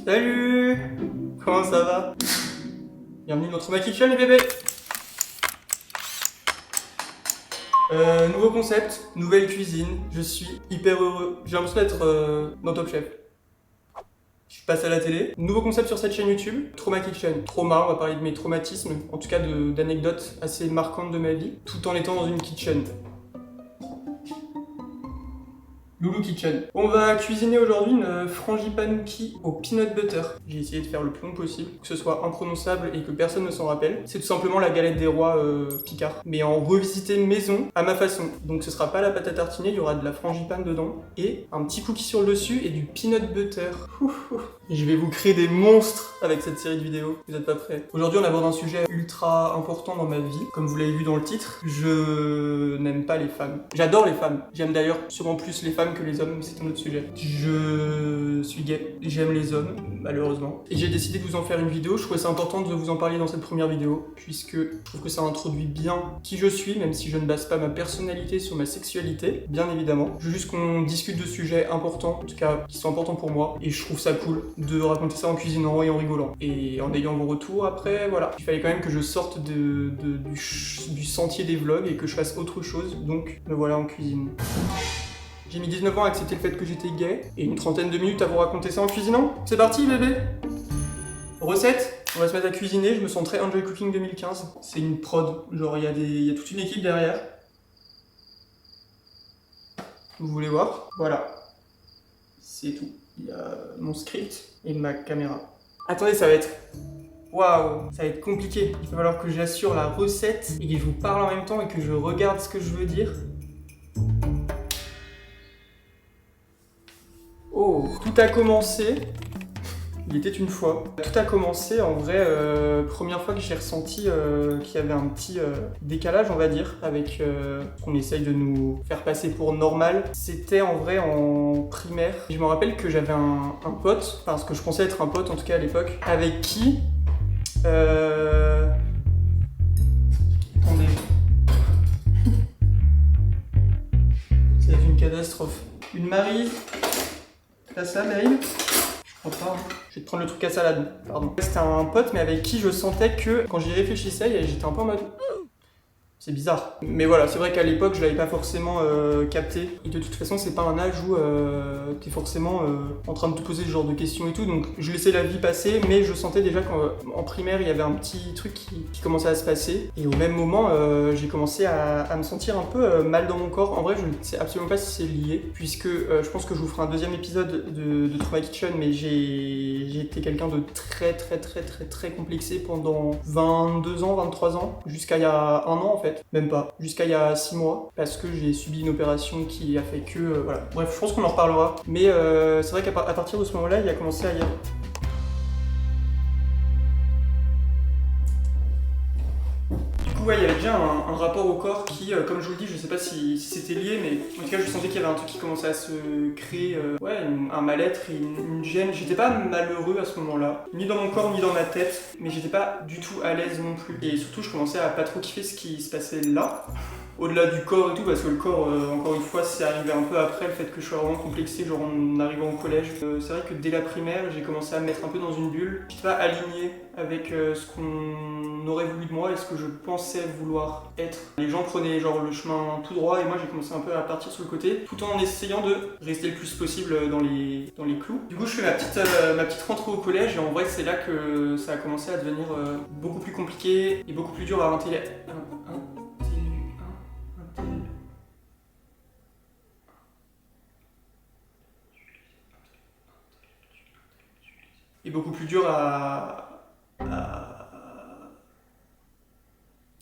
Salut! Comment ça va? Bienvenue dans Trauma Kitchen les bébés! Nouveau concept, nouvelle cuisine, je suis hyper heureux. J'ai l'impression d'être dans Top Chef. Je passe à la télé. Nouveau concept sur cette chaîne YouTube, Trauma Kitchen. Trauma, on va parler de mes traumatismes, en tout cas d'anecdotes assez marquantes de ma vie, tout en étant dans une kitchen. Loulou Kitchen. On va cuisiner aujourd'hui une frangipanouki au peanut butter. J'ai essayé de faire le plus long possible, que ce soit imprononçable et que personne ne s'en rappelle. C'est tout simplement la galette des rois Picard, mais en revisité maison à ma façon. Donc ce sera pas la pâte à tartiner, il y aura de la frangipane dedans et un petit cookie sur le dessus et du peanut butter. Et je vais vous créer des monstres avec cette série de vidéos. Vous êtes pas prêts? Aujourd'hui on aborde un sujet ultra important dans ma vie. Comme vous l'avez vu dans le titre, je n'aime pas les femmes. J'adore les femmes. J'aime d'ailleurs sûrement plus les femmes que les hommes, c'est un autre sujet. Je suis gay, j'aime les hommes, malheureusement. Et j'ai décidé de vous en faire une vidéo, je trouvais ça important de vous en parler dans cette première vidéo, puisque je trouve que ça introduit bien qui je suis, même si je ne base pas ma personnalité sur ma sexualité, bien évidemment. Je veux juste qu'on discute de sujets importants, en tout cas qui sont importants pour moi, et je trouve ça cool de raconter ça en cuisinant et en rigolant. Et en ayant vos retours après, voilà. Il fallait quand même que je sorte du sentier des vlogs et que je fasse autre chose, donc me voilà en cuisine. J'ai mis 19 ans à accepter le fait que j'étais gay, et une trentaine de minutes à vous raconter ça en cuisinant. C'est parti bébé! Recette, on va se mettre à cuisiner, je me sens très Enjoy Cooking 2015. C'est une prod, genre il y a toute une équipe derrière. Vous voulez voir? Voilà. C'est tout. Il y a mon script et ma caméra. Attendez, ça va être... Waouh, ça va être compliqué. Il va falloir que j'assure la recette et que je vous parle en même temps et que je regarde ce que je veux dire. Oh, tout a commencé, il était une fois. Tout a commencé en vrai, première fois que j'ai ressenti qu'il y avait un petit décalage, on va dire, avec qu'on essaye de nous faire passer pour normal. C'était en vrai en primaire. Je me rappelle que j'avais un pote, enfin ce que je pensais être un pote en tout cas à l'époque, avec qui... Attendez. C'est une catastrophe. Une Marie... T'as ça, Meryl? Je crois pas. Je vais te prendre le truc à salade, pardon. C'était un pote, mais avec qui je sentais que, quand j'y réfléchissais, j'étais un peu en mode... C'est bizarre. Mais voilà, c'est vrai qu'à l'époque, je l'avais pas forcément capté. Et de toute façon, c'est pas un âge où t'es forcément en train de te poser ce genre de questions et tout. Donc, je laissais la vie passer, mais je sentais déjà qu'en primaire, il y avait un petit truc qui commençait à se passer. Et au même moment, j'ai commencé à me sentir un peu mal dans mon corps. En vrai, je ne sais absolument pas si c'est lié, puisque je pense que je vous ferai un deuxième épisode de Trauma Kitchen, mais j'ai été quelqu'un de très complexé pendant 22 ans, 23 ans, jusqu'à il y a un an en fait. Même pas, jusqu'à il y a 6 mois, parce que j'ai subi une opération qui a fait que... voilà. Bref, je pense qu'on en reparlera. Mais c'est vrai qu'à partir de ce moment-là, il a commencé à y avoir... Du coup, ouais, il y avait déjà un rapport au corps qui, comme je vous le dis, je sais pas si c'était lié, mais en tout cas, je sentais qu'il y avait un truc qui commençait à se créer, ouais, un mal-être et une gêne. J'étais pas malheureux à ce moment-là, ni dans mon corps, ni dans ma tête, mais j'étais pas du tout à l'aise non plus. Et surtout, je commençais à pas trop kiffer ce qui se passait là. Au-delà du corps et tout, parce que le corps, encore une fois, c'est arrivé un peu après le fait que je sois vraiment complexé, genre en arrivant au collège. C'est vrai que dès la primaire, j'ai commencé à me mettre un peu dans une bulle. J'étais pas aligné avec ce qu'on aurait voulu de moi et ce que je pensais vouloir être. Les gens prenaient genre le chemin tout droit et moi j'ai commencé un peu à partir sur le côté, tout en essayant de rester le plus possible dans les clous. Du coup, je fais ma petite rentrée au collège et en vrai, c'est là que ça a commencé à devenir beaucoup plus compliqué et beaucoup plus dur à intellectualiser. Et beaucoup plus dur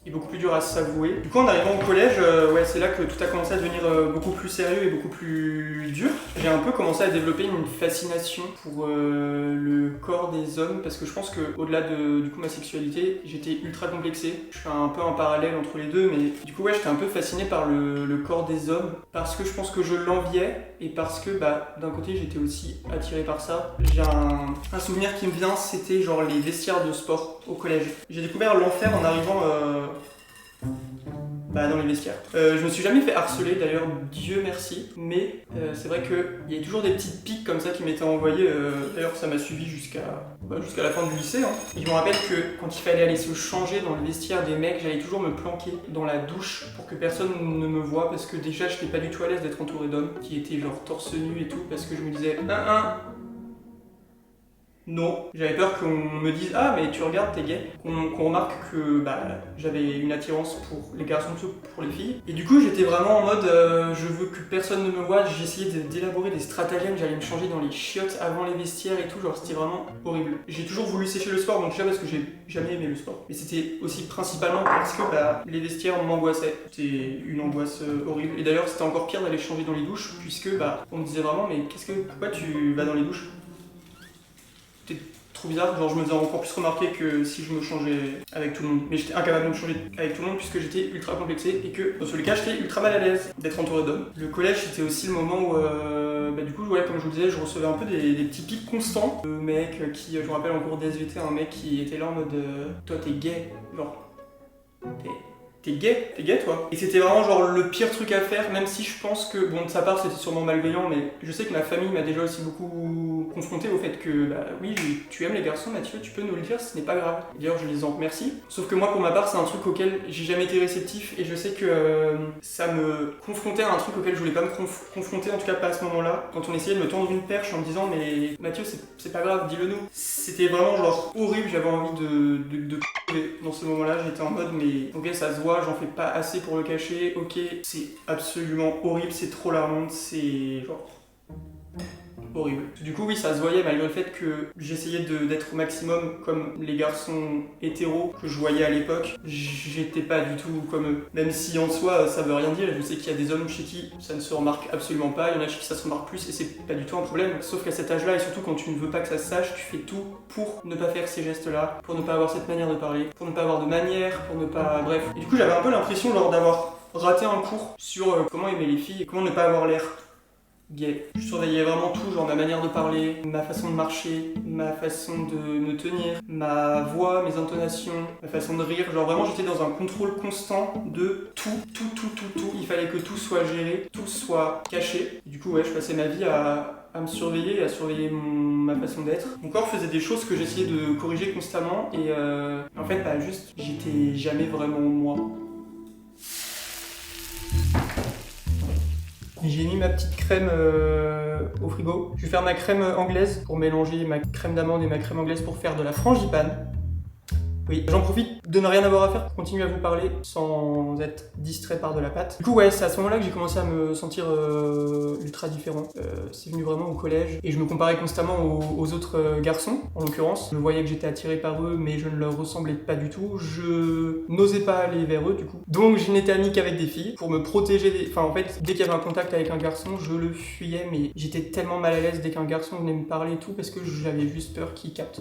et beaucoup plus dur à s'avouer. Du coup, en arrivant au collège, ouais, c'est là que tout a commencé à devenir beaucoup plus sérieux et beaucoup plus dur. J'ai un peu commencé à développer une fascination pour le corps des hommes, parce que je pense qu'au-delà de du coup, ma sexualité, j'étais ultra complexé. Je fais un peu un parallèle entre les deux, mais du coup, ouais, j'étais un peu fasciné par le corps des hommes, parce que je pense que je l'enviais, et parce que, bah, d'un côté, j'étais aussi attiré par ça. J'ai un souvenir qui me vient, c'était genre les vestiaires de sport au collège. J'ai découvert l'enfer en arrivant dans les vestiaires. Je me suis jamais fait harceler d'ailleurs, Dieu merci, mais c'est vrai qu'il y a toujours des petites piques comme ça qui m'étaient envoyées, d'ailleurs ça m'a suivi jusqu'à la fin du lycée. Hein. Et je me rappelle que quand il fallait aller se changer dans le vestiaire des mecs, j'allais toujours me planquer dans la douche pour que personne ne me voie, parce que déjà j'étais pas du tout à l'aise d'être entouré d'hommes qui étaient genre torse nu et tout, parce que je me disais non, j'avais peur qu'on me dise ah mais tu regardes t'es gay, qu'on remarque que j'avais une attirance pour les garçons plutôt que pour les filles. Et du coup j'étais vraiment en mode je veux que personne ne me voie, j'essayais d'élaborer des stratagèmes, j'allais me changer dans les chiottes avant les vestiaires et tout, genre c'était vraiment horrible. J'ai toujours voulu sécher le sport, donc déjà parce que j'ai jamais aimé le sport. Mais c'était aussi principalement parce que les vestiaires m'angoissaient. C'était une angoisse horrible. Et d'ailleurs c'était encore pire d'aller changer dans les douches, puisque on me disait vraiment mais pourquoi tu vas dans les douches? C'était trop bizarre, genre je me faisais encore plus remarquer que si je me changeais avec tout le monde. Mais j'étais incapable de me changer avec tout le monde puisque j'étais ultra complexé et que dans tous les cas j'étais ultra mal à l'aise d'être entouré d'hommes. Le collège c'était aussi le moment où du coup comme je vous disais, je recevais un peu des petits pics constants. Le mec qui, je me rappelle en cours d'SVT, un mec qui était là en mode toi t'es gay, genre t'es gay toi. Et c'était vraiment genre le pire truc à faire, même si je pense que, bon de sa part c'était sûrement malveillant, mais je sais que ma famille m'a déjà aussi beaucoup confronté au fait que oui tu aimes les garçons Mathieu, tu peux nous le dire, ce n'est pas grave. D'ailleurs je les en remercie. Sauf que moi pour ma part c'est un truc auquel j'ai jamais été réceptif et je sais que ça me confrontait à un truc auquel je voulais pas me confronter, en tout cas pas à ce moment-là. Quand on essayait de me tendre une perche en me disant mais Mathieu c'est pas grave, dis-le nous. C'était vraiment genre horrible, j'avais envie de dans ce moment-là, j'étais en mode mais ok ça se voit, j'en fais pas assez pour le cacher, ok c'est absolument horrible, c'est trop la honte, c'est genre horrible. Du coup oui ça se voyait malgré le fait que j'essayais d'être au maximum comme les garçons hétéros que je voyais à l'époque, j'étais pas du tout comme eux. Même si en soi ça veut rien dire, je sais qu'il y a des hommes chez qui ça ne se remarque absolument pas, il y en a chez qui ça se remarque plus et c'est pas du tout un problème. Sauf qu'à cet âge-là et surtout quand tu ne veux pas que ça se sache, tu fais tout pour ne pas faire ces gestes-là, pour ne pas avoir cette manière de parler, pour ne pas avoir de manière, pour ne pas... bref. Et du coup j'avais un peu l'impression genre d'avoir raté un cours sur comment aimer les filles et comment ne pas avoir l'air gay. Je surveillais vraiment tout, genre ma manière de parler, ma façon de marcher, ma façon de me tenir, ma voix, mes intonations, ma façon de rire. Genre vraiment j'étais dans un contrôle constant de tout. Il fallait que tout soit géré, tout soit caché. Et du coup ouais, je passais ma vie à me surveiller, à surveiller ma façon d'être. Mon corps faisait des choses que j'essayais de corriger constamment et en fait juste j'étais jamais vraiment moi. J'ai mis ma petite crème au frigo. Je vais faire ma crème anglaise pour mélanger ma crème d'amande et ma crème anglaise pour faire de la frangipane. Oui, j'en profite de ne rien avoir à faire pour continuer à vous parler sans être distrait par de la pâte. Du coup ouais, c'est à ce moment-là que j'ai commencé à me sentir ultra différent. C'est venu vraiment au collège et je me comparais constamment aux autres garçons, en l'occurrence. Je voyais que j'étais attiré par eux mais je ne leur ressemblais pas du tout. Je n'osais pas aller vers eux du coup. Donc je n'étais ami qu'avec des filles pour me protéger Enfin en fait, dès qu'il y avait un contact avec un garçon, je le fuyais mais j'étais tellement mal à l'aise dès qu'un garçon venait me parler et tout parce que j'avais juste peur qu'il capte.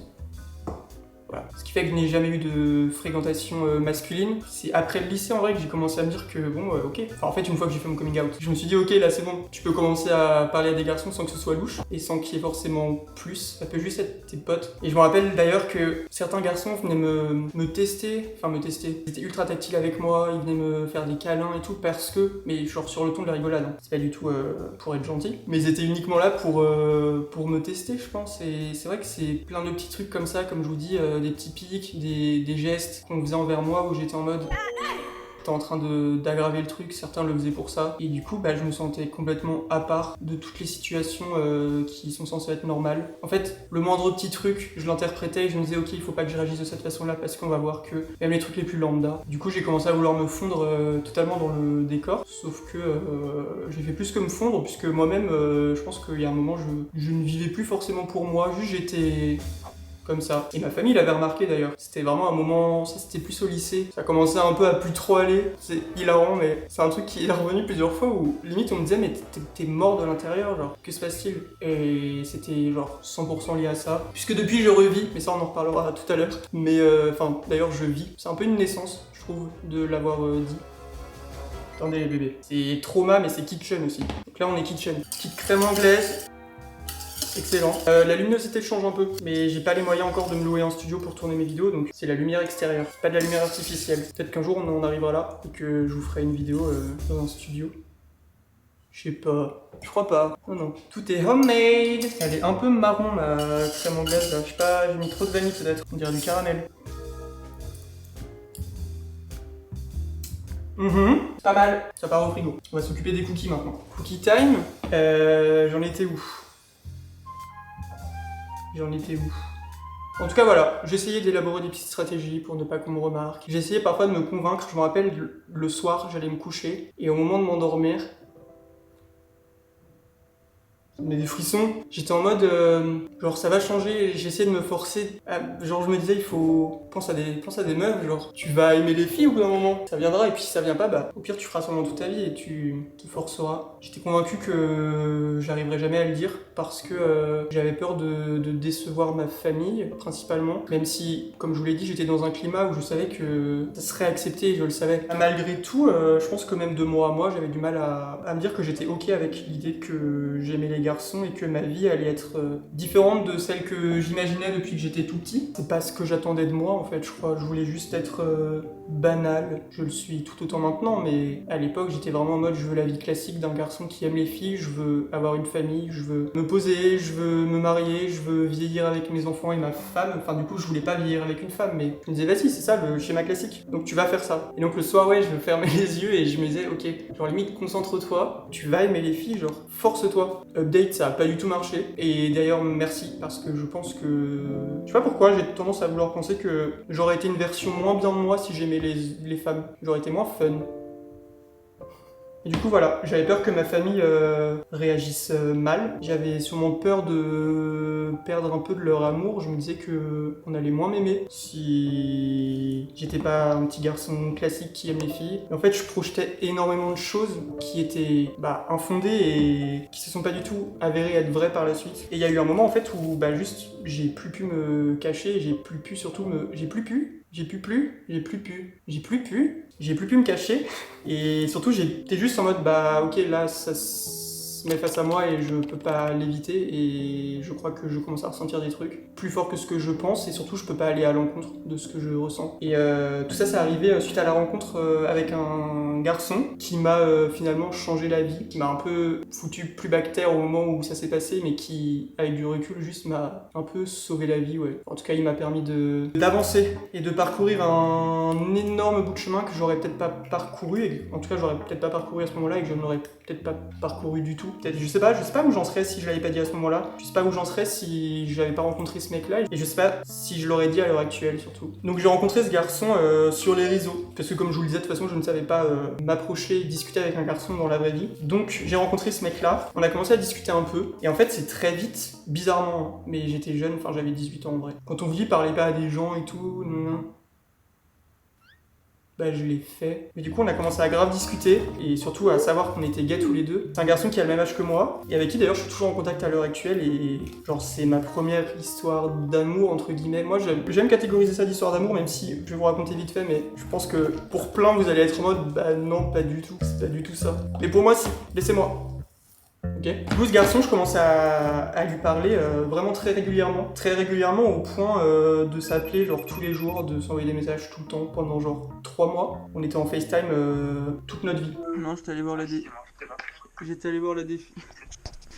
Voilà. Ce qui fait que je n'ai jamais eu de fréquentation masculine. C'est après le lycée en vrai que j'ai commencé à me dire que bon ok. Enfin en fait une fois que j'ai fait mon coming out, je me suis dit ok là c'est bon, tu peux commencer à parler à des garçons sans que ce soit louche et sans qu'il y ait forcément plus. Ça peut juste être tes potes. Et je me rappelle d'ailleurs que certains garçons venaient me tester. Ils étaient ultra tactiles avec moi, ils venaient me faire des câlins et tout parce que, mais genre sur le ton de la rigolade, hein. C'est pas du tout pour être gentil, mais ils étaient uniquement là pour me tester je pense. Et c'est vrai que c'est plein de petits trucs comme ça, comme je vous dis, des petits pics, des gestes qu'on faisait envers moi où j'étais en mode t'es en train d'aggraver le truc, certains le faisaient pour ça et du coup je me sentais complètement à part de toutes les situations qui sont censées être normales. En fait le moindre petit truc je l'interprétais et je me disais ok il faut pas que je réagisse de cette façon là parce qu'on va voir que même les trucs les plus lambda. Du coup j'ai commencé à vouloir me fondre totalement dans le décor, sauf que j'ai fait plus que me fondre puisque moi-même je pense qu'il y a un moment je ne vivais plus forcément pour moi, juste j'étais comme ça. Et ma famille l'avait remarqué d'ailleurs. C'était vraiment un moment, ça c'était plus au lycée. Ça commençait un peu à plus trop aller. C'est hilarant mais c'est un truc qui est revenu plusieurs fois où limite on me disait mais t'es mort de l'intérieur, genre que se passe-t-il? Et c'était genre 100% lié à ça. Puisque depuis je revis, mais ça on en reparlera tout à l'heure. Mais enfin d'ailleurs je vis. C'est un peu une naissance je trouve de l'avoir dit. Attendez les bébés. C'est trauma mais c'est kitchen aussi. Donc là on est kitchen. Petite crème anglaise. excellent. La luminosité change un peu, mais j'ai pas les moyens encore de me louer un studio pour tourner mes vidéos, donc c'est la lumière extérieure, pas de la lumière artificielle. Peut-être qu'un jour on en arrivera là et que je vous ferai une vidéo dans un studio. Je sais pas, je crois pas. Non, non. Tout est homemade. Elle est un peu marron ma crème anglaise là. Je sais pas, j'ai mis trop de vanille peut-être. On dirait du caramel. Pas mal. Ça part au frigo. On va s'occuper des cookies maintenant. Cookie time. J'en étais où? En tout cas voilà, j'essayais d'élaborer des petites stratégies pour ne pas qu'on me remarque. J'essayais parfois de me convaincre. Je me rappelle le soir, j'allais me coucher et au moment de m'endormir, mais des frissons. J'étais en mode, genre ça va changer, j'essayais de me forcer, genre je me disais il faut, pense à des meufs, genre tu vas aimer les filles au bout d'un moment, ça viendra et puis si ça vient pas, bah au pire tu feras semblant toute ta vie et tu te forceras. J'étais convaincu que j'arriverais jamais à le dire parce que j'avais peur de décevoir ma famille principalement, même si, comme je vous l'ai dit, j'étais dans un climat où je savais que ça serait accepté, je le savais. Malgré tout, je pense que même de moi à moi, j'avais du mal à me dire que j'étais ok avec l'idée que j'aimais les garçons et que ma vie allait être différente de celle que j'imaginais depuis que j'étais tout petit. C'est pas ce que j'attendais de moi en fait, je crois. Je voulais juste être banal. Je le suis tout autant maintenant, mais à l'époque j'étais vraiment en mode je veux la vie classique d'un garçon qui aime les filles, je veux avoir une famille, je veux me poser, je veux me marier, je veux vieillir avec mes enfants et ma femme. Enfin du coup je voulais pas vieillir avec une femme, mais je me disais vas-y c'est ça le schéma classique, donc tu vas faire ça. Et donc le soir ouais je fermais les yeux et je me disais ok, genre limite concentre-toi, tu vas aimer les filles, genre force-toi. Update ça a pas du tout marché, et d'ailleurs merci parce que je pense que... Je sais pas pourquoi j'ai tendance à vouloir penser que j'aurais été une version moins bien de moi si j'aimais les femmes, j'aurais été moins fun. Et du coup voilà, j'avais peur que ma famille réagisse mal. J'avais sûrement peur de perdre un peu de leur amour. Je me disais que on allait moins m'aimer si j'étais pas un petit garçon classique qui aime les filles. Et en fait, je projetais énormément de choses qui étaient infondées et qui se sont pas du tout avérées être vraies par la suite. Et il y a eu un moment en fait où juste j'ai plus pu me cacher, j'ai plus pu me cacher, et surtout j'étais juste en mode ok là ça se met face à moi et je peux pas l'éviter, et je crois que je commence à ressentir des trucs plus forts que ce que je pense, et surtout je peux pas aller à l'encontre de ce que je ressens. Et tout ça c'est arrivé suite à la rencontre avec un garçon qui m'a finalement changé la vie, qui m'a un peu foutu plus bactère au moment où ça s'est passé, mais qui avec du recul juste m'a un peu sauvé la vie, ouais. En tout cas il m'a permis d'avancer et de parcourir un énorme bout de chemin que j'aurais peut-être pas parcouru, et en tout cas j'aurais peut-être pas parcouru à ce moment-là et que je n'aurais peut-être pas parcouru du tout. Peut-être, je sais pas où j'en serais si je l'avais pas dit à ce moment-là. Je sais pas où j'en serais si j'avais pas rencontré ce mec-là, et je sais pas si je l'aurais dit à l'heure actuelle surtout. Donc j'ai rencontré ce garçon sur les réseaux, parce que comme je vous le disais, de toute façon je ne savais pas m'approcher, discuter avec un garçon dans la vraie vie. Donc j'ai rencontré ce mec-là, on a commencé à discuter un peu, et en fait c'est très vite, bizarrement, mais j'étais jeune, enfin j'avais 18 ans en vrai. Quand on dit parler pas à des gens et tout, non. Je l'ai fait. Mais du coup, on a commencé à grave discuter, et surtout à savoir qu'on était gays tous les deux. C'est un garçon qui a le même âge que moi, et avec qui d'ailleurs je suis toujours en contact à l'heure actuelle, et genre c'est ma première histoire d'amour, entre guillemets. Moi j'aime catégoriser ça d'histoire d'amour, même si je vais vous raconter vite fait, mais je pense que pour plein vous allez être en mode non, pas du tout, c'est pas du tout ça. Mais pour moi si, laissez-moi. Okay. Du coup, ce garçon, je commence à lui parler vraiment très régulièrement au point de s'appeler genre tous les jours, de s'envoyer des messages tout le temps pendant genre 3 mois. On était en FaceTime toute notre vie. Non, j'étais allé voir la défi.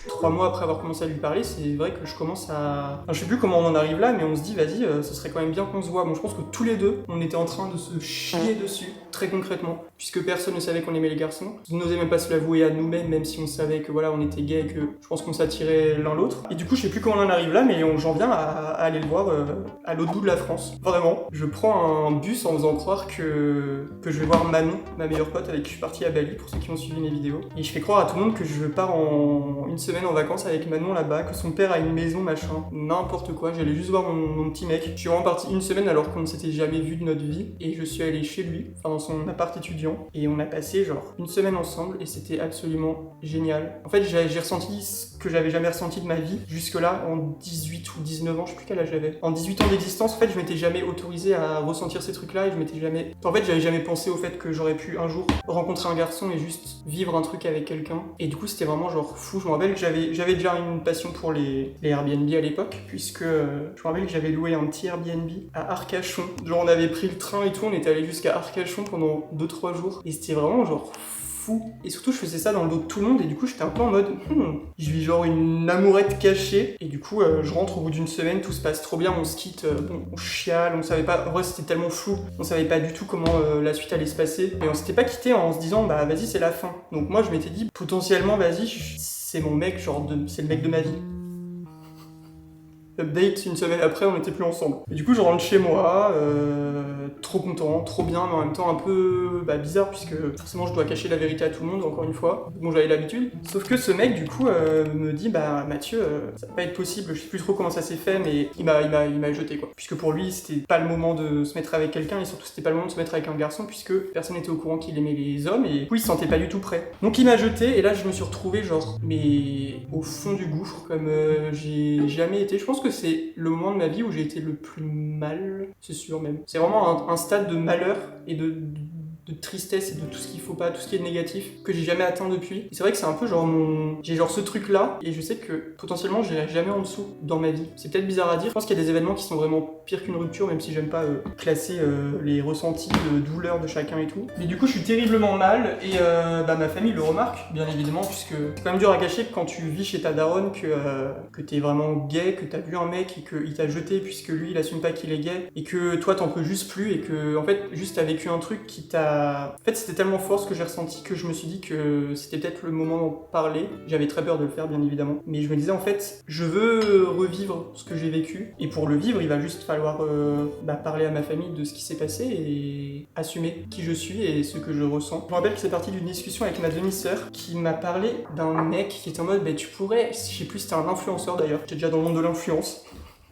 3 mois après avoir commencé à lui parler, c'est vrai que je commence à... Enfin, je sais plus comment on en arrive là, mais on se dit, vas-y, ce serait quand même bien qu'on se voit. Bon, je pense que tous les deux, on était en train de se chier dessus, très concrètement, puisque personne ne savait qu'on aimait les garçons. On n'osait même pas se l'avouer à nous-mêmes, même si on savait que voilà, on était gays et que je pense qu'on s'attirait l'un l'autre. Et du coup, je sais plus comment on en arrive là, mais j'en viens à aller le voir à l'autre bout de la France. Vraiment, je prends un bus en faisant croire que je vais voir Manon, ma meilleure pote avec qui je suis parti à Bali, pour ceux qui ont suivi mes vidéos. Et je fais croire à tout le monde que je pars en une semaine en vacances avec Manon là-bas, que son père a une maison, machin, n'importe quoi. J'allais juste voir mon petit mec. Je suis vraiment parti une semaine alors qu'on ne s'était jamais vu de notre vie, et je suis allé chez lui, enfin dans son appart étudiant, et on a passé genre une semaine ensemble, et c'était absolument génial. En fait, j'ai ressenti que j'avais jamais ressenti de ma vie jusque-là, en 18 ou 19 ans, je sais plus quel âge j'avais. En 18 ans d'existence, en fait, je m'étais jamais autorisé à ressentir ces trucs-là et je m'étais jamais... En fait, j'avais jamais pensé au fait que j'aurais pu un jour rencontrer un garçon et juste vivre un truc avec quelqu'un. Et du coup, c'était vraiment genre fou. Je me rappelle que j'avais déjà une passion pour les Airbnb à l'époque, puisque je me rappelle que j'avais loué un petit Airbnb à Arcachon. Genre, on avait pris le train et tout, on était allé jusqu'à Arcachon pendant 2-3 jours. Et c'était vraiment genre fou. Et surtout, je faisais ça dans le dos de tout le monde et du coup, j'étais un peu en mode je vis genre une amourette cachée. Et du coup, je rentre au bout d'une semaine, tout se passe trop bien, on se quitte, bon, on chiale, on savait pas, en vrai, c'était tellement flou, on savait pas du tout comment la suite allait se passer. Et on s'était pas quitté en se disant, bah vas-y, c'est la fin. Donc moi, je m'étais dit, potentiellement, vas-y, c'est mon mec, genre, c'est le mec de ma vie. Update, une semaine après, on n'était plus ensemble. Et du coup, je rentre chez moi, trop content, trop bien, mais en même temps un peu bizarre, puisque forcément je dois cacher la vérité à tout le monde, encore une fois. Bon, j'avais l'habitude. Sauf que ce mec, du coup, me dit, bah Mathieu, ça va pas être possible, je sais plus trop comment ça s'est fait, mais il m'a jeté, quoi. Puisque pour lui, c'était pas le moment de se mettre avec quelqu'un, et surtout, c'était pas le moment de se mettre avec un garçon, puisque personne n'était au courant qu'il aimait les hommes, et du coup, il se sentait pas du tout prêt. Donc il m'a jeté, et là, je me suis retrouvé, genre, mais au fond du gouffre, comme j'ai jamais été. Je pense que c'est le moment de ma vie où j'ai été le plus mal, c'est sûr même. C'est vraiment un stade de malheur et de tristesse et de tout ce qu'il faut pas, tout ce qui est négatif, que j'ai jamais atteint depuis. Et c'est vrai que c'est un peu genre j'ai genre ce truc là, et je sais que potentiellement j'irai jamais en dessous dans ma vie. C'est peut-être bizarre à dire, je pense qu'il y a des événements qui sont vraiment pires qu'une rupture, même si j'aime pas classer les ressentis de douleur de chacun et tout. Mais du coup je suis terriblement mal, et ma famille le remarque, bien évidemment, puisque c'est quand même dur à cacher que quand tu vis chez ta daronne, que t'es vraiment gay, que t'as vu un mec et qu'il t'a jeté puisque lui il assume pas qu'il est gay, et que toi t'en peux juste plus, et que en fait juste t'as vécu un truc qui t'a... En fait, c'était tellement fort ce que j'ai ressenti que je me suis dit que c'était peut-être le moment d'en parler. J'avais très peur de le faire, bien évidemment. Mais je me disais, en fait, je veux revivre ce que j'ai vécu. Et pour le vivre, il va juste falloir parler à ma famille de ce qui s'est passé et assumer qui je suis et ce que je ressens. Je me rappelle que c'est parti d'une discussion avec ma demi-sœur qui m'a parlé d'un mec qui était en mode, tu pourrais... Je sais plus, c'était un influenceur d'ailleurs. J'étais déjà dans le monde de l'influence.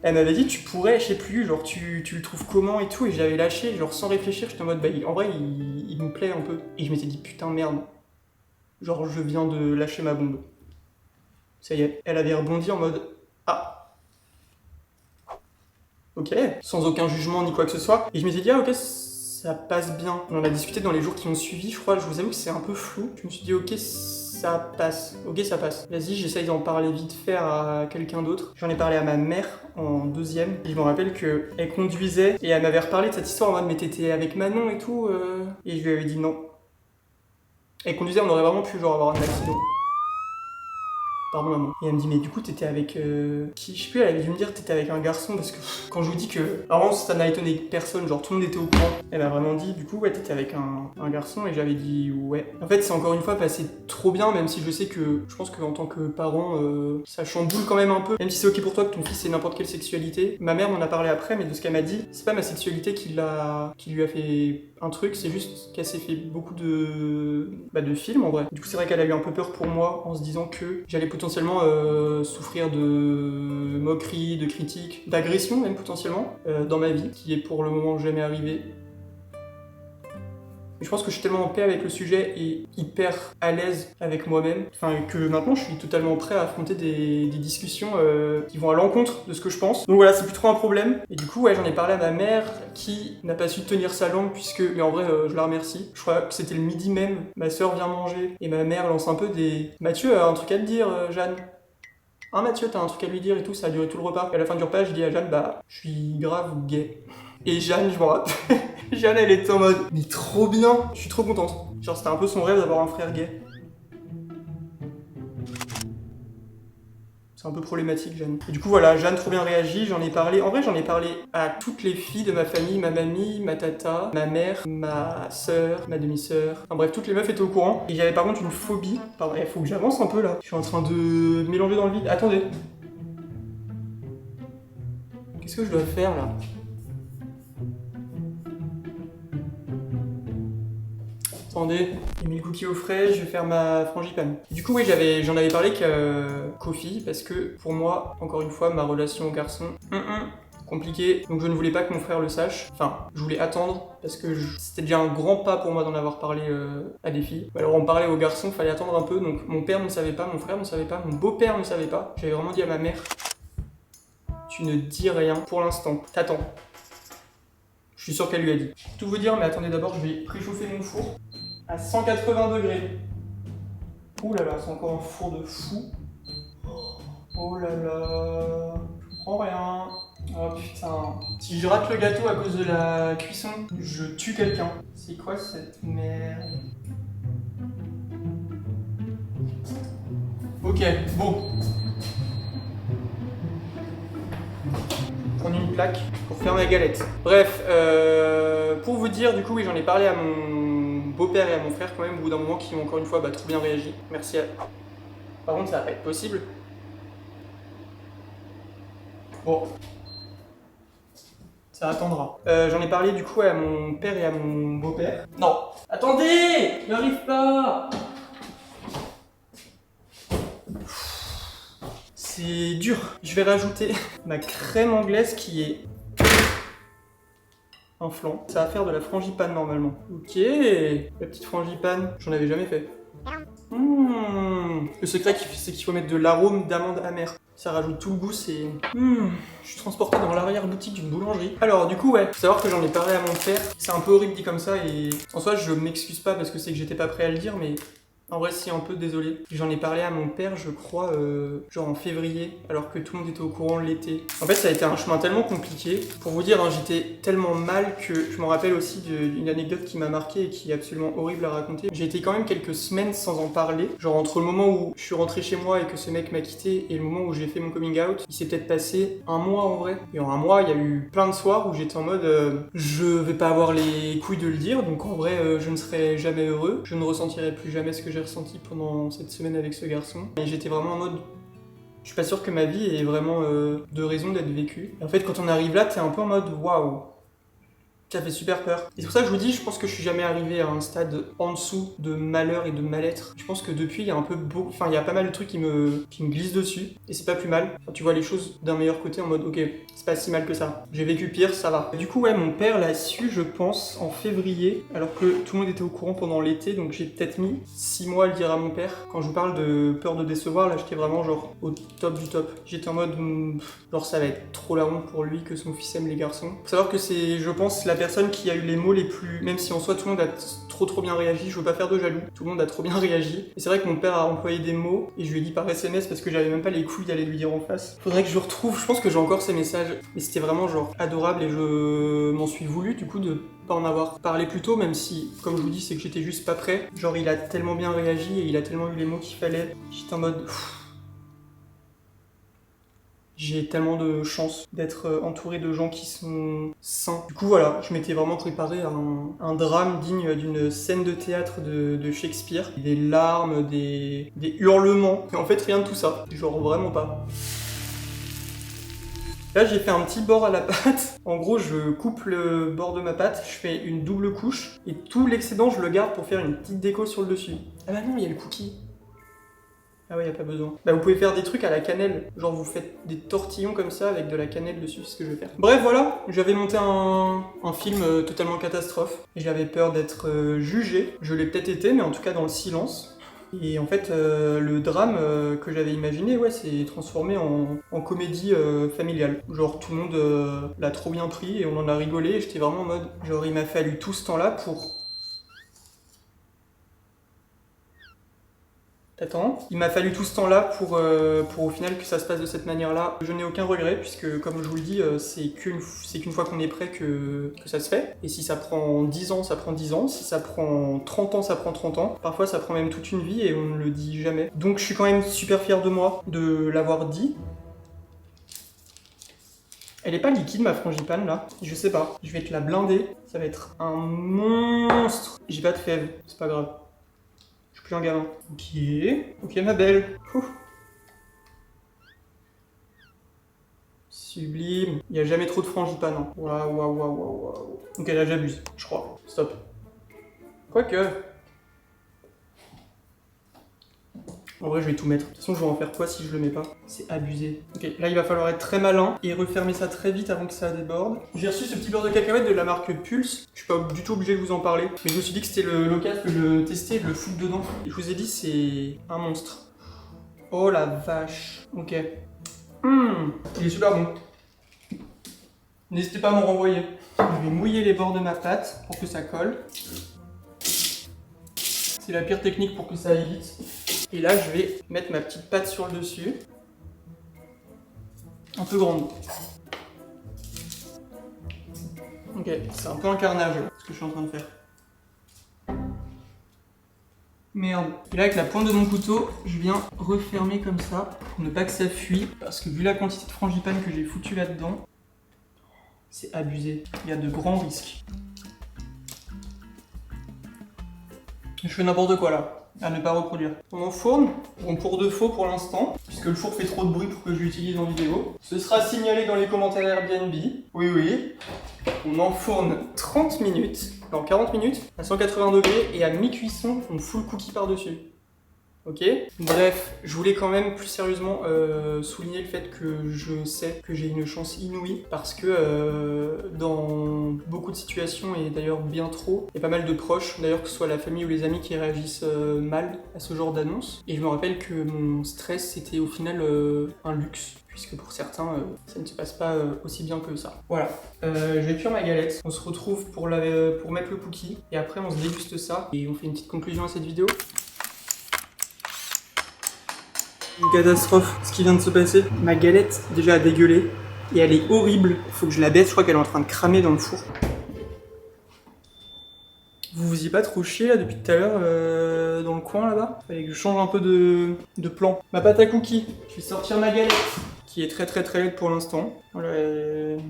Elle m'avait dit, tu pourrais, je sais plus, genre tu le trouves comment et tout, et j'avais lâché, genre sans réfléchir, j'étais en mode, en vrai, il me plaît un peu. Et je m'étais dit, putain, merde, genre je viens de lâcher ma bombe. Ça y est, elle avait rebondi en mode, ah, ok, sans aucun jugement ni quoi que ce soit. Et je m'étais dit, ah ok, ça passe bien. On en a discuté dans les jours qui ont suivi, je crois, je vous avoue que c'est un peu flou. Je me suis dit, ok, ça passe. Ok, ça passe. Vas-y, j'essaye d'en parler vite fait à quelqu'un d'autre. J'en ai parlé à ma mère en deuxième. Et je me rappelle qu'elle conduisait et elle m'avait reparlé de cette histoire en mode mais t'étais avec Manon et tout. Et je lui avais dit non. Elle conduisait, on aurait vraiment pu genre avoir un accident. Pardon maman. Et elle me dit mais du coup t'étais avec qui? Je sais plus, elle avait dû me dire t'étais avec un garçon parce que quand je vous dis que vraiment ça n'a étonné personne, genre tout le monde était au courant. Elle m'a vraiment dit du coup ouais t'étais avec un garçon et j'avais dit ouais. En fait c'est encore une fois passé trop bien, même si je sais que je pense qu'en tant que parent ça chamboule quand même un peu. Même si c'est ok pour toi que ton fils ait n'importe quelle sexualité. Ma mère m'en a parlé après, mais de ce qu'elle m'a dit, c'est pas ma sexualité qui lui a fait un truc, c'est juste qu'elle s'est fait beaucoup de films en vrai. Du coup c'est vrai qu'elle a eu un peu peur pour moi en se disant que j'allais potentiellement souffrir de moqueries, de critiques, d'agressions même potentiellement dans ma vie, qui est pour le moment jamais arrivé. Mais je pense que je suis tellement en paix avec le sujet et hyper à l'aise avec moi-même, que maintenant je suis totalement prêt à affronter des discussions qui vont à l'encontre de ce que je pense. Donc voilà, c'est plus trop un problème. Et du coup, ouais, j'en ai parlé à ma mère qui n'a pas su tenir sa langue mais en vrai, je la remercie. Je crois que c'était le midi même, ma sœur vient manger et ma mère lance un peu des... Mathieu a un truc à te dire, Jeanne. Hein Mathieu, t'as un truc à lui dire et tout, ça a duré tout le repas. Et à la fin du repas, je dis à Jeanne, je suis grave gay. Et Jeanne, je m'en rappelle, Jeanne elle était en mode mais trop bien, je suis trop contente. Genre c'était un peu son rêve d'avoir un frère gay. C'est un peu problématique Jeanne. Et du coup voilà, Jeanne trop bien réagi, j'en ai parlé. En vrai j'en ai parlé à toutes les filles de ma famille, ma mamie, ma tata, ma mère, ma sœur, ma demi-sœur. Enfin bref, toutes les meufs étaient au courant. Et j'avais par contre une phobie. Pardon, il faut que j'avance un peu là. Je suis en train de mélanger dans le vide. Attendez. Qu'est-ce que je dois faire là? Attendez, j'ai mis le cookie au frais, je vais faire ma frangipane. Du coup, oui, j'en avais parlé avec Kofi, parce que pour moi, encore une fois, ma relation au garçon, compliqué, donc je ne voulais pas que mon frère le sache. Enfin, je voulais attendre, parce que c'était déjà un grand pas pour moi d'en avoir parlé à des filles. Alors on parlait aux garçons, fallait attendre un peu, donc mon père ne savait pas, mon frère ne savait pas, mon beau-père ne savait pas. J'avais vraiment dit à ma mère, tu ne dis rien pour l'instant, t'attends. Je suis sûr qu'elle lui a dit. Pour tout vous dire, mais attendez d'abord, je vais préchauffer mon four à 180 degrés. Ouh là là, c'est encore un four de fou. Oh là là, je comprends rien. Oh putain. Si je rate le gâteau à cause de la cuisson, je tue quelqu'un. C'est quoi cette merde? Ok, bon. Prendre une plaque pour faire ma galette. Bref, pour vous dire, du coup, oui, j'en ai parlé à mon beau-père et à mon frère quand même, au bout d'un moment, qui ont encore une fois trop bien réagi. Merci à... Par contre, ça va pas être possible. Bon. Ça attendra. J'en ai parlé du coup à mon père et à mon beau-père. Non. Attendez! Je n'arrive pas! C'est dur. Je vais rajouter ma crème anglaise qui est un flan. Ça va faire de la frangipane normalement. Ok. La petite frangipane, j'en avais jamais fait. Le secret, c'est qu'il faut mettre de l'arôme d'amande amère. Ça rajoute tout le goût, c'est... Je suis transporté dans l'arrière-boutique d'une boulangerie. Alors du coup, ouais, faut savoir que j'en ai parlé à mon père. C'est un peu horrible dit comme ça et... En soi, je m'excuse pas parce que c'est que j'étais pas prêt à le dire, mais... En vrai, si, un peu, désolé. J'en ai parlé à mon père, je crois, genre en février, alors que tout le monde était au courant l'été. En fait, ça a été un chemin tellement compliqué. Pour vous dire, hein, j'étais tellement mal que je me rappelle aussi d'une anecdote qui m'a marqué et qui est absolument horrible à raconter. J'ai été quand même quelques semaines sans en parler. Genre entre le moment où je suis rentré chez moi et que ce mec m'a quitté et le moment où j'ai fait mon coming out, il s'est peut-être passé un mois en vrai. Et en un mois, il y a eu plein de soirs où j'étais en mode je vais pas avoir les couilles de le dire, donc en vrai, je ne serai jamais heureux. Je ne ressentirai plus jamais ce que j'ai ressenti pendant cette semaine avec ce garçon. Et j'étais vraiment en mode... Je suis pas sûr que ma vie ait vraiment de raison d'être vécue. Et en fait, quand on arrive là, t'es un peu en mode waouh. Ça fait super peur. Et c'est pour ça que je vous dis, je pense que je suis jamais arrivé à un stade en dessous de malheur et de mal-être. Je pense que depuis, il y a un peu beau... Enfin, il y a pas mal de trucs qui me glissent dessus. Et c'est pas plus mal. Enfin, tu vois les choses d'un meilleur côté en mode, ok, c'est pas si mal que ça. J'ai vécu pire, ça va. Du coup, ouais, mon père l'a su, je pense, en février. Alors que tout le monde était au courant pendant l'été. Donc j'ai peut-être mis 6 mois à le dire à mon père. Quand je vous parle de peur de décevoir, là, j'étais vraiment genre au top du top. J'étais en mode, genre ça va être trop la honte pour lui que son fils aime les garçons. Faut savoir que c'est, je pense, la personne qui a eu les mots les plus... Même si en soi tout le monde a trop bien réagi, je veux pas faire de jaloux, tout le monde a trop bien réagi. Et c'est vrai que mon père a employé des mots et je lui ai dit par SMS parce que j'avais même pas les couilles d'aller lui dire en face. Faudrait que je retrouve, je pense que j'ai encore ces messages. Mais c'était vraiment genre adorable et je m'en suis voulu du coup de pas en avoir parlé plus tôt, même si, comme je vous dis, c'est que j'étais juste pas prêt. Genre il a tellement bien réagi et il a tellement eu les mots qu'il fallait. J'étais en mode... J'ai tellement de chance d'être entouré de gens qui sont sains. Du coup voilà, je m'étais vraiment préparé à un drame digne d'une scène de théâtre de Shakespeare. Des larmes, des hurlements. Et en fait rien de tout ça. Genre vraiment pas. Là j'ai fait un petit bord à la pâte. En gros je coupe le bord de ma pâte, je fais une double couche. Et tout l'excédent je le garde pour faire une petite déco sur le dessus. Ah bah non, il y a le cookie. Ah ouais, y a pas besoin. Bah vous pouvez faire des trucs à la cannelle. Genre vous faites des tortillons comme ça avec de la cannelle dessus, c'est ce que je vais faire. Bref voilà, j'avais monté un film totalement catastrophe. J'avais peur d'être jugé. Je l'ai peut-être été, mais en tout cas dans le silence. Et en fait, le drame que j'avais imaginé, ouais, s'est transformé en comédie familiale. Genre tout le monde l'a trop bien pris et on en a rigolé. Et j'étais vraiment en mode, genre il m'a fallu tout ce temps-là pour... Attends, il m'a fallu tout ce temps-là pour au final que ça se passe de cette manière-là. Je n'ai aucun regret puisque, comme je vous le dis, c'est qu'une fois qu'on est prêt que ça se fait. Et si ça prend 10 ans, ça prend 10 ans. Si ça prend 30 ans, ça prend 30 ans. Parfois, ça prend même toute une vie et on ne le dit jamais. Donc, je suis quand même super fier de moi de l'avoir dit. Elle est pas liquide, ma frangipane, là? Je sais pas. Je vais te la blinder. Ça va être un monstre. J'ai pas de fèves, c'est pas grave. Plus un gamin. Ok ma belle. Ouh. Sublime. Il n'y a jamais trop de frangipane. Hein. Waouh. Ok là j'abuse, je crois. Stop. Quoique. En vrai, je vais tout mettre. De toute façon, je vais en faire quoi si je le mets pas? C'est abusé. Ok, là, il va falloir être très malin et refermer ça très vite avant que ça déborde. J'ai reçu ce petit beurre de cacahuète de la marque Pulse. Je suis pas du tout obligé de vous en parler, mais je me suis dit que c'était l'occasion que je testais de le foutre dedans. Et je vous ai dit, c'est un monstre. Oh la vache. Ok. Il est super bon. N'hésitez pas à m'en renvoyer. Je vais mouiller les bords de ma pâte pour que ça colle. C'est la pire technique pour que ça aille vite. Et là, je vais mettre ma petite pâte sur le dessus. Un peu grande. Ok, c'est un peu un carnage ce que je suis en train de faire. Merde. Et là, avec la pointe de mon couteau, je viens refermer comme ça pour ne pas que ça fuit. Parce que vu la quantité de frangipane que j'ai foutu là-dedans, c'est abusé. Il y a de grands risques. Je fais n'importe quoi là. À ne pas reproduire. On enfourne, bon pour de faux pour l'instant, puisque le four fait trop de bruit pour que je l'utilise en vidéo. Ce sera signalé dans les commentaires Airbnb. Oui, oui. On enfourne 30 minutes, non 40 minutes, à 180 degrés et à mi-cuisson, on fout le cookie par-dessus. Ok. Bref, je voulais quand même plus sérieusement souligner le fait que je sais que j'ai une chance inouïe parce que dans beaucoup de situations et d'ailleurs bien trop, il y a pas mal de proches, d'ailleurs que ce soit la famille ou les amis qui réagissent mal à ce genre d'annonce. Et je me rappelle que mon stress c'était au final un luxe. Puisque pour certains, ça ne se passe pas aussi bien que ça. Voilà, je vais cuire ma galette. On se retrouve pour mettre le cookie et après on se déguste ça et on fait une petite conclusion à cette vidéo. Une catastrophe, ce qui vient de se passer. Ma galette déjà a dégueulé et elle est horrible. Faut que je la baisse, je crois qu'elle est en train de cramer dans le four. Vous vous y pas trop chier là depuis tout à l'heure dans le coin là-bas? Fallait que je change un peu de plan. Ma pâte à cookies, je vais sortir ma galette qui est très laide pour l'instant. Voilà, elle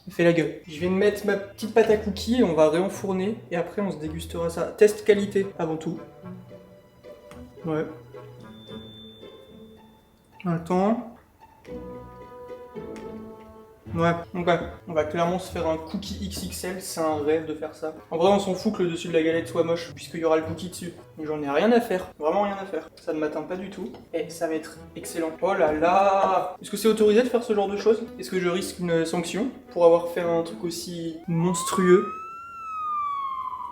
fait la gueule. Je vais mettre ma petite pâte à cookies et on va réenfourner et après on se dégustera ça. Test qualité avant tout. Ouais. Attends. Ouais, donc on va clairement se faire un cookie XXL, c'est un rêve de faire ça. En vrai, on s'en fout que le dessus de la galette soit moche, puisqu'il y aura le cookie dessus. Mais j'en ai rien à faire, vraiment rien à faire. Ça ne m'atteint pas du tout, et ça va être excellent. Oh là là! Est-ce que c'est autorisé de faire ce genre de choses? Est-ce que je risque une sanction pour avoir fait un truc aussi monstrueux?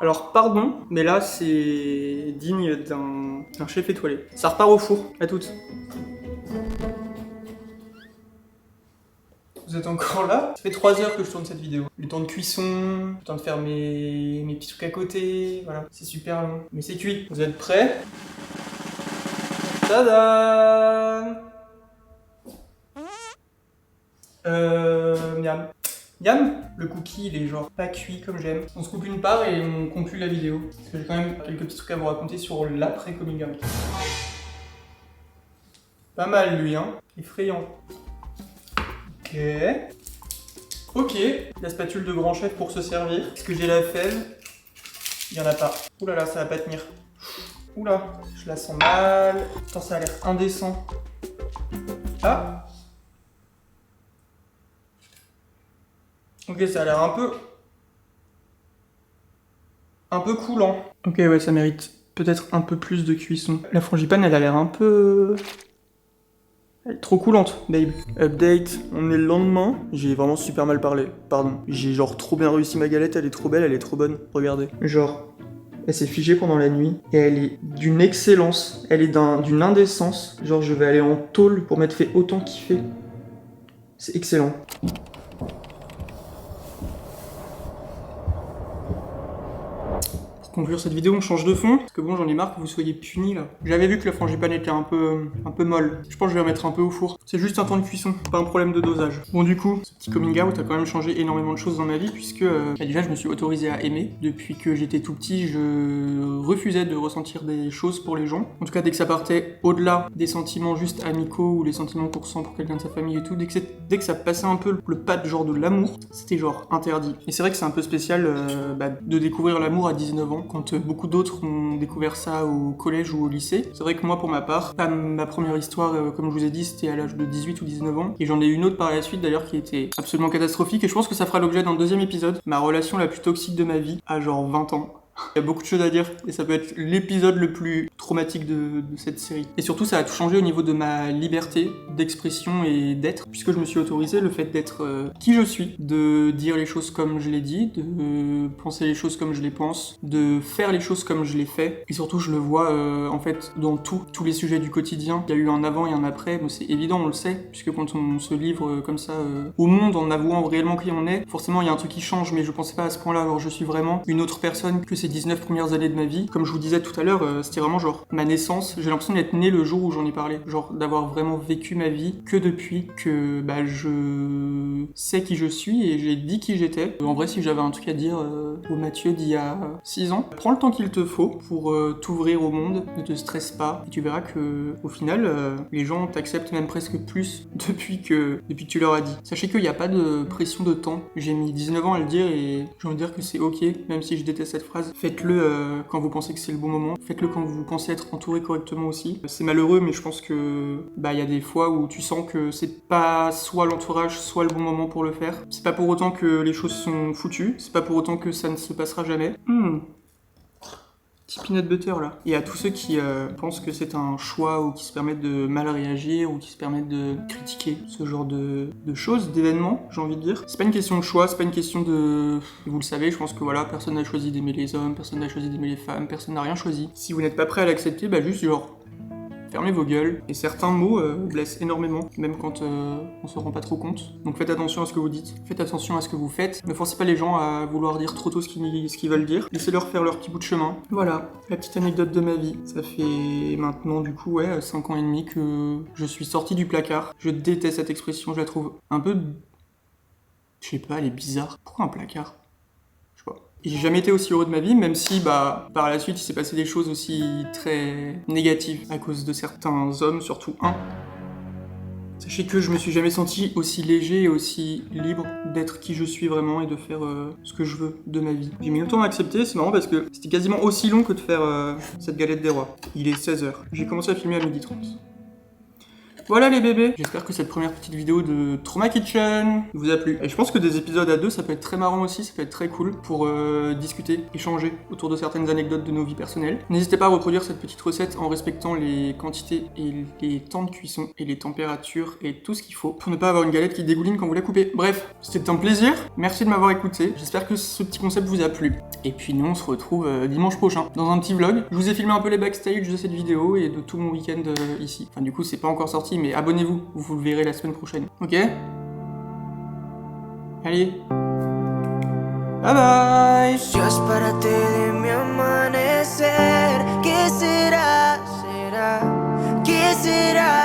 Alors pardon, mais là c'est digne d'un chef étoilé. Ça repart au four, à toutes. Vous êtes encore là? Ça fait 3 heures que je tourne cette vidéo. Le temps de cuisson, le temps de faire mes petits trucs à côté, voilà. C'est super long, mais c'est cuit. Vous êtes prêts? Tada! Miam. Miam, le cookie il est genre pas cuit comme j'aime. On se coupe une part et on conclut la vidéo. Parce que j'ai quand même quelques petits trucs à vous raconter sur l'après coming out. Pas mal lui, hein. Effrayant. Ok. Ok. La spatule de grand chef pour se servir. Est-ce que j'ai la fève? Il y en a pas. Ouh là là, ça va pas tenir. Oula, je la sens mal. Putain, ça a l'air indécent. Ah. Ok, ça a l'air un peu coulant. Ok, ouais, ça mérite peut-être un peu plus de cuisson. La frangipane, elle a l'air un peu... Elle est trop coulante, babe. Update, on est le lendemain. J'ai vraiment super mal parlé, pardon. J'ai genre trop bien réussi ma galette, elle est trop belle, elle est trop bonne. Regardez. Genre, elle s'est figée pendant la nuit et elle est d'une excellence, elle est d'une indécence. Genre, je vais aller en tôle pour m'être fait autant kiffer. C'est excellent. Conclure cette vidéo, on change de fond, parce que bon, j'en ai marre que vous soyez punis là. J'avais vu que la frangipane était un peu molle. Je pense que je vais la mettre un peu au four. C'est juste un temps de cuisson, pas un problème de dosage. Bon, du coup, ce petit coming out a quand même changé énormément de choses dans ma vie, puisque déjà, je me suis autorisé à aimer. Depuis que j'étais tout petit, je refusais de ressentir des choses pour les gens. En tout cas, dès que ça partait au-delà des sentiments juste amicaux ou les sentiments qu'on ressent pour quelqu'un de sa famille et tout, dès que ça passait un peu le pas de genre de l'amour, c'était genre interdit. Et c'est vrai que c'est un peu spécial de découvrir l'amour à 19 ans. Quand beaucoup d'autres ont découvert ça au collège ou au lycée. C'est vrai que moi, pour ma part, ma première histoire, comme je vous ai dit, c'était à l'âge de 18 ou 19 ans. Et j'en ai eu une autre par la suite, d'ailleurs, qui était absolument catastrophique. Et je pense que ça fera l'objet d'un deuxième épisode. Ma relation la plus toxique de ma vie, à genre 20 ans. Il y a beaucoup de choses à dire et ça peut être l'épisode le plus traumatique de cette série. Et surtout, ça a tout changé au niveau de ma liberté d'expression et d'être, puisque je me suis autorisé le fait d'être qui je suis, de dire les choses comme je les dis, de penser les choses comme je les pense, de faire les choses comme je les fais. Et surtout, je le vois en fait dans tous les sujets du quotidien. Il y a eu un avant et un après, mais c'est évident, on le sait, puisque quand on se livre comme ça au monde en avouant réellement qui on est, forcément il y a un truc qui change, mais je pensais pas à ce point-là. Alors je suis vraiment une autre personne que ces 19 premières années de ma vie. Comme je vous disais tout à l'heure, c'était vraiment genre ma naissance. J'ai l'impression d'être né le jour où j'en ai parlé. Genre d'avoir vraiment vécu ma vie que depuis que je sais qui je suis et j'ai dit qui j'étais. En vrai, si j'avais un truc à dire au Mathieu d'il y a 6 ans, prends le temps qu'il te faut pour t'ouvrir au monde, ne te stresse pas et tu verras que au final, les gens t'acceptent même presque plus depuis que tu leur as dit. Sachez qu'il n'y a pas de pression de temps. J'ai mis 19 ans à le dire et j'ai envie de dire que c'est ok, même si je déteste cette phrase. Faites-le quand vous pensez que c'est le bon moment. Faites-le quand vous pensez être entouré correctement aussi. C'est malheureux, mais je pense que il y a des fois où tu sens que c'est pas soit l'entourage, soit le bon moment pour le faire. C'est pas pour autant que les choses sont foutues. C'est pas pour autant que ça ne se passera jamais. Petit peanut butter là. Et à tous ceux qui pensent que c'est un choix ou qui se permettent de mal réagir ou qui se permettent de critiquer ce genre de choses, d'événements, j'ai envie de dire. C'est pas une question de choix, c'est pas une question de... Vous le savez, je pense que voilà, personne n'a choisi d'aimer les hommes, personne n'a choisi d'aimer les femmes, personne n'a rien choisi. Si vous n'êtes pas prêt à l'accepter, juste genre... fermez vos gueules. Et certains mots blessent énormément, même quand on se rend pas trop compte. Donc faites attention à ce que vous dites, faites attention à ce que vous faites. Ne forcez pas les gens à vouloir dire trop tôt ce qu'ils veulent dire. Laissez-leur faire leur petit bout de chemin. Voilà, la petite anecdote de ma vie. Ça fait maintenant du coup 5 ans et demi que je suis sorti du placard. Je déteste cette expression, je la trouve un peu... Je sais pas, elle est bizarre. Pourquoi un placard ? J'ai jamais été aussi heureux de ma vie, même si par la suite il s'est passé des choses aussi très négatives à cause de certains hommes, surtout un. Sachez que je me suis jamais senti aussi léger et aussi libre d'être qui je suis vraiment et de faire ce que je veux de ma vie. J'ai mis le temps à accepter, c'est marrant parce que c'était quasiment aussi long que de faire cette galette des rois. Il est 16h. J'ai commencé à filmer à 12h30. Voilà les bébés, j'espère que cette première petite vidéo de Trauma Kitchen vous a plu. Et je pense que des épisodes à deux, ça peut être très marrant aussi, ça peut être très cool pour discuter, échanger autour de certaines anecdotes de nos vies personnelles. N'hésitez pas à reproduire cette petite recette en respectant les quantités et les temps de cuisson et les températures et tout ce qu'il faut pour ne pas avoir une galette qui dégouline quand vous la coupez. Bref, c'était un plaisir, merci de m'avoir écouté, j'espère que ce petit concept vous a plu. Et puis nous on se retrouve dimanche prochain dans un petit vlog. Je vous ai filmé un peu les backstage de cette vidéo et de tout mon week-end ici. Enfin du coup c'est pas encore sorti, mais abonnez-vous, vous le verrez la semaine prochaine. Ok ? Allez. Bye bye. Espérate de mi amanecer. ¿Qué será? ¿Qué será?